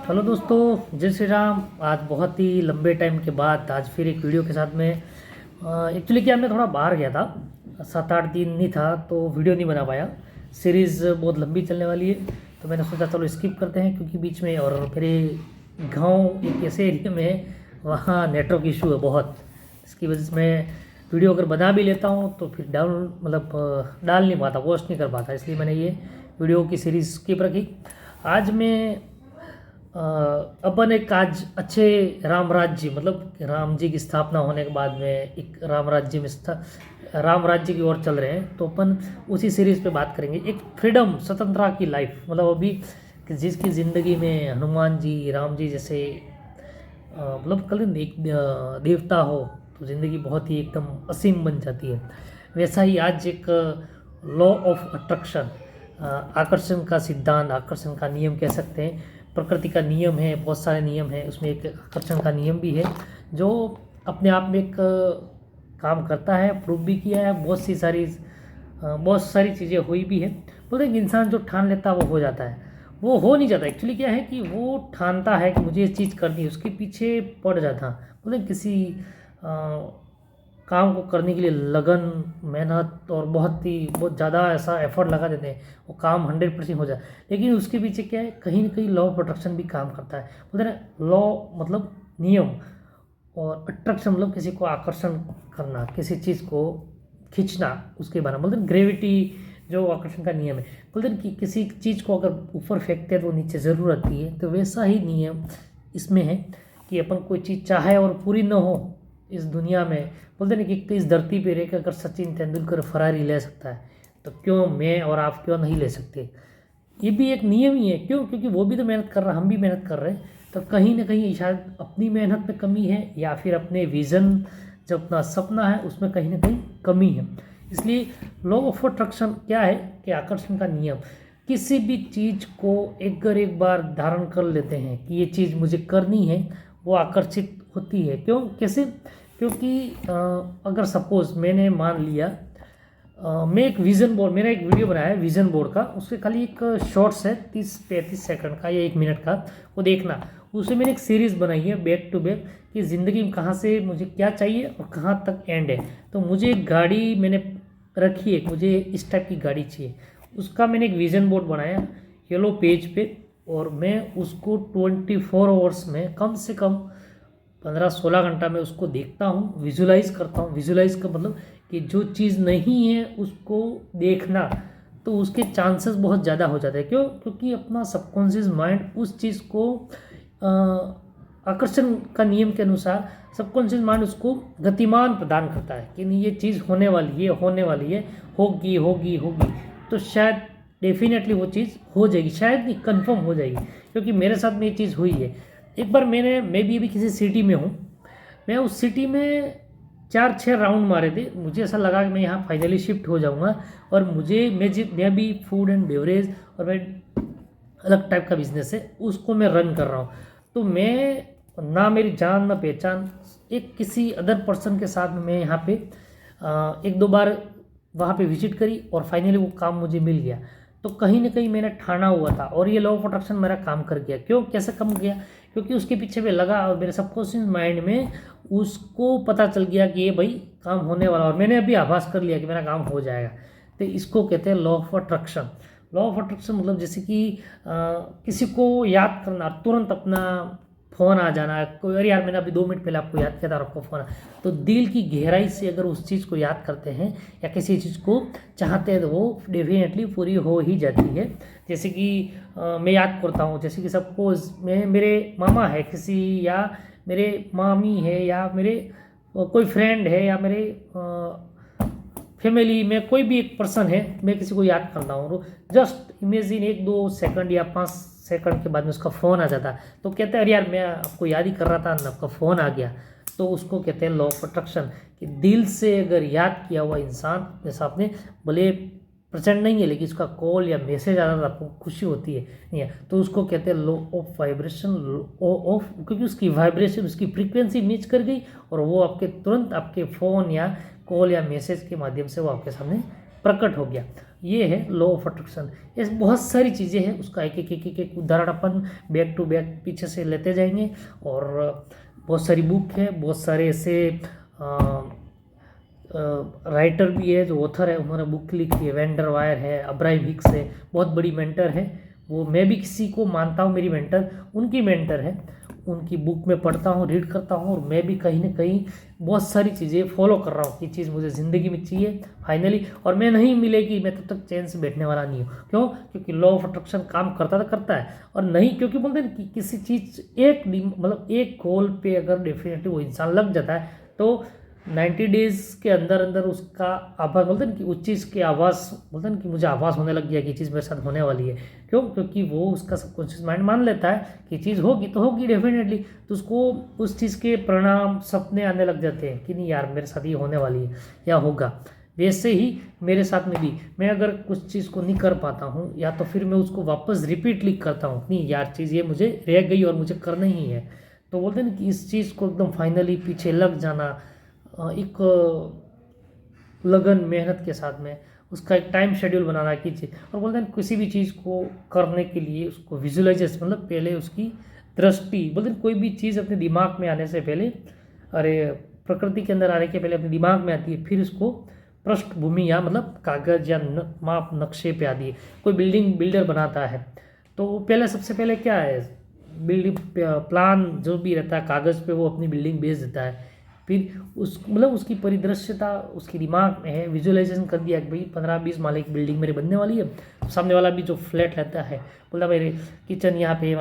Hello दोस्तों, जय श्री राम। आज बहुत ही लंबे टाइम के बाद आज फिर एक वीडियो के साथ में एक्चुअली क्या मैं थोड़ा बाहर गया था, 7-8 दिन नहीं था तो वीडियो नहीं बना पाया। सीरीज़ बहुत लंबी चलने वाली है तो मैंने सोचा चलो स्किप करते हैं, क्योंकि बीच में और मेरे गांव एक ऐसे एरिया में है वहाँ नेटवर्क इशू है बहुत। इसकी वजह से मैं वीडियो अगर बना भी लेता हूँ तो फिर डाल नहीं पाता, पोस्ट नहीं कर पाता, इसलिए मैंने ये वीडियो की सीरीज़ स्किप रखी। आज मैं अपन एक आज अच्छे राम राज्य मतलब राम जी की स्थापना होने के बाद में एक राम राज्य की ओर चल रहे हैं, तो अपन उसी सीरीज़ पे बात करेंगे। एक फ्रीडम स्वतंत्रता की लाइफ, मतलब अभी जिसकी ज़िंदगी में हनुमान जी राम जी जैसे मतलब कल एक देवता हो तो ज़िंदगी बहुत ही एकदम असीम बन जाती है। वैसा ही आज एक लॉ ऑफ अट्रैक्शन, आकर्षण का सिद्धांत, आकर्षण का नियम कह सकते हैं। प्रकृति का नियम है, बहुत सारे नियम हैं, उसमें एक आकर्षण का नियम भी है जो अपने आप में एक काम करता है, प्रूव भी किया है। बहुत सारी चीज़ें हुई भी है। बोलते हैं कि इंसान जो ठान लेता है वो हो जाता है, वो हो नहीं जाता। एक्चुअली क्या है कि वो ठानता है कि मुझे ये चीज़ करनी है, उसके पीछे पड़ जाता। बोलते हैं किसी काम को करने के लिए लगन, मेहनत और बहुत ज़्यादा ऐसा एफर्ट लगा देते हैं, वो काम 100% हो जाए। लेकिन उसके पीछे क्या है, कहीं ना कहीं लॉ ऑफ अट्रैक्शन भी काम करता है। बोलते हैं लॉ मतलब नियम, और अट्रैक्शन मतलब किसी को आकर्षण करना, किसी चीज़ को खींचना, उसके बारे में बोलते हैं ग्रेविटी जो आकर्षण का नियम है। बोलते हैं कि किसी चीज़ को अगर ऊपर फेंकते हैं तो नीचे ज़रूर आती है। तो वैसा ही नियम इसमें है कि अपन कोई चीज़ चाहे और पूरी न हो इस दुनिया में। बोलते हैं कि इस धरती पे रहकर अगर सचिन तेंदुलकर फरारी ले सकता है तो क्यों मैं और आप क्यों नहीं ले सकते। ये भी एक नियम ही है। क्यों? क्योंकि वो भी तो मेहनत कर रहा है, हम भी मेहनत कर रहे हैं। तो कहीं ना कहीं शायद अपनी मेहनत में कमी है, या फिर अपने विज़न जो अपना सपना है उसमें कहीं ना कहीं कमी है। इसलिए लॉ ऑफ अट्रैक्शन क्या है कि आकर्षण का नियम। किसी भी चीज़ को एक बार धारण कर लेते हैं कि ये चीज़ मुझे करनी है, वो आकर्षित होती है। क्यों? कैसे? क्योंकि अगर सपोज मैंने मान लिया मैं एक विज़न बोर्ड, मेरा एक वीडियो बनाया है विज़न बोर्ड का, उसके खाली एक शॉर्ट्स है 30-35 सेकंड का या 1 मिनट का, वो देखना। उसमें मैंने एक सीरीज़ बनाई है बैक टू बैक कि ज़िंदगी में कहाँ से मुझे क्या चाहिए और कहाँ तक एंड है। तो मुझे एक गाड़ी मैंने रखी है, मुझे इस टाइप की गाड़ी चाहिए, उसका मैंने एक विज़न बोर्ड बनाया येलो पेज पे, और मैं उसको 24 आवर्स में कम से कम 15-16 घंटा में उसको देखता हूँ, विजुलाइज करता हूँ। विजुलाइज का मतलब कि जो चीज़ नहीं है उसको देखना, तो उसके चांसेस बहुत ज़्यादा हो जाते हैं। क्यों? क्योंकि अपना सबकॉन्शियस माइंड उस चीज़ को आकर्षण का नियम के अनुसार सबकॉन्शियस माइंड उसको गतिमान प्रदान करता है कि नहीं ये चीज़ होने वाली है, होने वाली है, होगी होगी होगी, तो शायद डेफिनेटली वो चीज़ हो जाएगी, शायद नहीं कंफर्म हो जाएगी। क्योंकि मेरे साथ में ये चीज़ हुई है। एक बार मैं भी अभी किसी सिटी में हूँ, मैं उस सिटी में 4-6 राउंड मारे थे, मुझे ऐसा लगा कि मैं यहाँ फाइनली शिफ्ट हो जाऊँगा। और मैं भी फूड एंड बेवरेज और मैं अलग टाइप का बिजनेस है उसको मैं रन कर रहा हूँ। तो मैं ना मेरी जान ना पहचान, एक किसी अदर पर्सन के साथ में मैं यहाँ पे 1-2 बार वहाँ पे विजिट करी और फाइनली वो काम मुझे मिल गया। तो कहीं ना कहीं मैंने ठाना हुआ था और ये लॉ ऑफ अट्रैक्शन मेरा काम कर गया। क्यों? कैसे कम गया? क्योंकि उसके पीछे मैं लगा और मेरे सबकॉन्शियस माइंड में उसको पता चल गया कि ये भाई काम होने वाला, और मैंने अभी आभास कर लिया कि मेरा काम हो जाएगा। तो इसको कहते हैं law of attraction. Law of attraction मतलब जैसे कि किसी को याद करना, तुरंत अपना फ़ोन आ जाना। कोई अरे यार मैंने अभी 2 मिनट पहले आपको याद किया था और आपको फ़ोन। तो दिल की गहराई से अगर उस चीज़ को याद करते हैं या किसी चीज़ को चाहते हैं तो वो डेफिनेटली पूरी हो ही जाती है। जैसे कि मैं याद करता हूँ, जैसे कि सपोज मेरे मामा है किसी, या मेरे मामी है, या मेरे कोई फ्रेंड है, या मेरे फैमिली में कोई भी एक पर्सन है, मैं किसी को याद करता हूँ, जस्ट इमेजिन 1-2 सेकंड या 5 सेकंड के बाद में उसका फ़ोन आ जाता। तो कहते हैं अरे यार मैं आपको याद ही कर रहा था ना, आपका फ़ोन आ गया। तो उसको कहते हैं लॉ ऑफ अट्रैक्शन कि दिल से अगर याद किया हुआ इंसान, जैसा आपने भले प्रचंड नहीं है लेकिन उसका कॉल या मैसेज आता है तो आपको खुशी होती है नहीं है, तो उसको कहते हैं लॉ ऑफ वाइब्रेशन, ऑफ, क्योंकि उसकी वाइब्रेशन उसकी फ्रीक्वेंसी मैच कर गई और वो आपके तुरंत आपके फ़ोन या कॉल या मैसेज के माध्यम से वो आपके सामने प्रकट हो गया। ये है लॉ ऑफ अट्रैक्शन। ऐसे बहुत सारी चीज़ें हैं, उसका एक उदाहरण अपन बैक टू बैक पीछे से लेते जाएंगे। और बहुत सारी बुक है, बहुत सारे ऐसे राइटर भी है, जो ऑथर है उन्होंने बुक लिखी है। वेंडर वायर है, अब्राहम हिक्स है, बहुत बड़ी मेंटर है वो। मैं भी किसी को मानता हूँ मेरी मेंटर, उनकी मेंटर है। उनकी बुक में पढ़ता हूँ, रीड करता हूँ, और मैं भी कहीं ना कहीं बहुत सारी चीज़ें फॉलो कर रहा हूँ कि चीज़ मुझे ज़िंदगी में चाहिए फाइनली, और मैं नहीं मिलेगी मैं तब तक चैन से बैठने वाला नहीं हूँ। क्यों? क्योंकि लॉ ऑफ अट्रैक्शन काम करता तो करता है, और नहीं क्योंकि बोलते हैं कि किसी चीज़ मतलब एक गोल पे अगर डेफिनेटली वो इंसान लग जाता है तो 90 डेज के अंदर अंदर उसका आभास, बोलते हैं कि उस चीज़ के आभास, बोलते हैं कि मुझे आभास होने लग गया कि चीज़ मेरे साथ होने वाली है। क्यों? क्योंकि वो उसका सबकॉन्शियस माइंड मान लेता है कि चीज़ होगी तो होगी डेफिनेटली, तो उसको उस चीज़ के परिणाम सपने आने लग जाते हैं कि नहीं यार मेरे साथ ये होने वाली है या होगा। वैसे ही मेरे साथ में भी, मैं अगर कुछ चीज़ को नहीं कर पाता हूँ या तो फिर मैं उसको वापस रिपीटली करता हूँ, नहीं यार चीज़ ये मुझे रह गई और मुझे करना ही है। तो बोलते हैं कि इस चीज़ को एकदम फाइनली पीछे लग जाना, एक लगन मेहनत के साथ में उसका एक टाइम शेड्यूल बनाना कीजिए। और बोलते हैं किसी भी चीज़ को करने के लिए उसको विजुअलाइजेशन, मतलब पहले उसकी दृष्टि, बोलते हैं कोई भी चीज़ अपने दिमाग में आने से पहले, अरे प्रकृति के अंदर आने के पहले अपने दिमाग में आती है, फिर उसको पृष्ठभूमि या मतलब कागज या माप नक्शे पे आती है। कोई बिल्डिंग बिल्डर बनाता है तो पहले सबसे पहले क्या है, बिल्डिंग प्लान जो भी रहता है कागज़ पे वो अपनी बिल्डिंग भेज देता है। फिर उस मतलब उसकी परिदृश्यता उसके दिमाग में है, विजुअलाइजेशन कर दिया कि भाई 15-20 माले की बिल्डिंग मेरे बनने वाली है। सामने वाला भी जो फ्लैट रहता है बोलता भाई किचन यहाँ पे